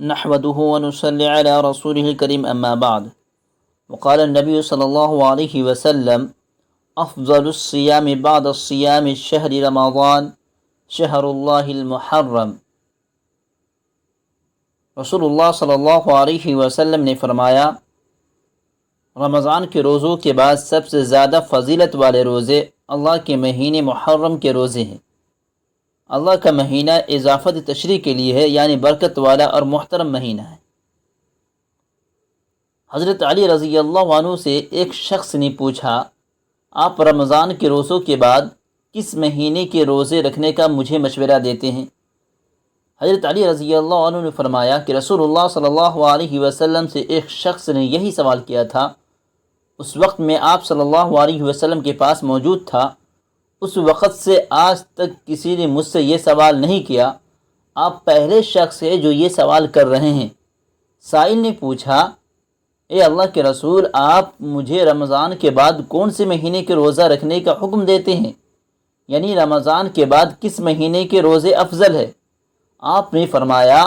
نحمده ونصلي على رسوله الكريم أما بعد. وقال النبي صلى الله عليه وسلم: أفضل الصيام بعد الصيام الشهر رمضان شهر الله المحرم. رسول اللہ صلی اللہ علیہ وسلم نے فرمایا، رمضان کے روزوں کے بعد سب سے زیادہ فضیلت والے روزے اللہ کے مہینے محرم کے روزے ہیں۔ اللہ کا مہینہ اضافت تشریح کے لیے ہے، یعنی برکت والا اور محترم مہینہ ہے۔ حضرت علی رضی اللہ عنہ سے ایک شخص نے پوچھا، آپ رمضان کے روزوں کے بعد کس مہینے کے روزے رکھنے کا مجھے مشورہ دیتے ہیں؟ حضرت علی رضی اللہ عنہ نے فرمایا کہ رسول اللہ صلی اللہ علیہ وسلم سے ایک شخص نے یہی سوال کیا تھا۔ اس وقت میں آپ صلی اللہ علیہ وسلم کے پاس موجود تھا۔ اس وقت سے آج تک کسی نے مجھ سے یہ سوال نہیں کیا۔ آپ پہلے شخص ہیں جو یہ سوال کر رہے ہیں۔ سائل نے پوچھا، اے اللہ کے رسول، آپ مجھے رمضان کے بعد کون سے مہینے کے روزہ رکھنے کا حکم دیتے ہیں؟ یعنی رمضان کے بعد کس مہینے کے روزے افضل ہے؟ آپ نے فرمایا،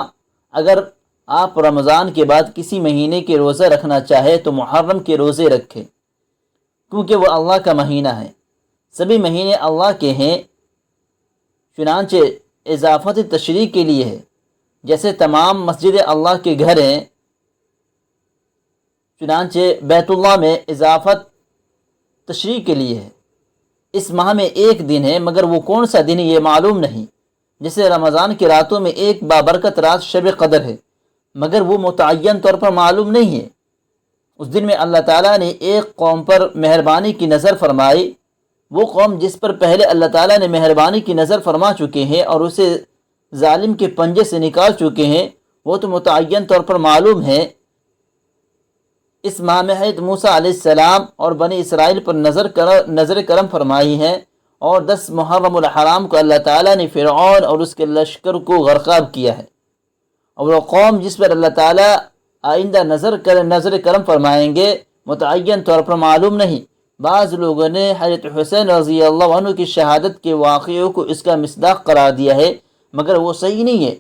اگر آپ رمضان کے بعد کسی مہینے کے روزہ رکھنا چاہے تو محرم کے روزے رکھے، کیونکہ وہ اللہ کا مہینہ ہے۔ سبھی مہینے اللہ کے ہیں، چنانچہ اضافت تشریح کے لیے ہے۔ جیسے تمام مسجد اللہ کے گھر ہیں، چنانچہ بیت اللہ میں اضافت تشریح کے لیے ہے۔ اس ماہ میں ایک دن ہے، مگر وہ کون سا دن ہے یہ معلوم نہیں۔ جیسے رمضان کی راتوں میں ایک بابرکت رات شب قدر ہے، مگر وہ متعین طور پر معلوم نہیں ہے۔ اس دن میں اللہ تعالیٰ نے ایک قوم پر مہربانی کی نظر فرمائی۔ وہ قوم جس پر پہلے اللہ تعالیٰ نے مہربانی کی نظر فرما چکے ہیں اور اسے ظالم کے پنجے سے نکال چکے ہیں، وہ تو متعین طور پر معلوم ہے۔ اس ماہ میں حضرت موسیٰ علیہ السلام اور بنی اسرائیل پر نظر کرم فرمائی ہے، اور 10 محرم الحرام کو اللہ تعالیٰ نے فرعون اور اس کے لشکر کو غرقاب کیا ہے۔ اور وہ قوم جس پر اللہ تعالیٰ آئندہ نظر کرم فرمائیں گے متعین طور پر معلوم نہیں۔ بعض لوگوں نے حضرت حسین رضی اللہ عنہ کی شہادت کے واقعوں کو اس کا مصداق قرار دیا ہے، مگر وہ صحیح نہیں ہے۔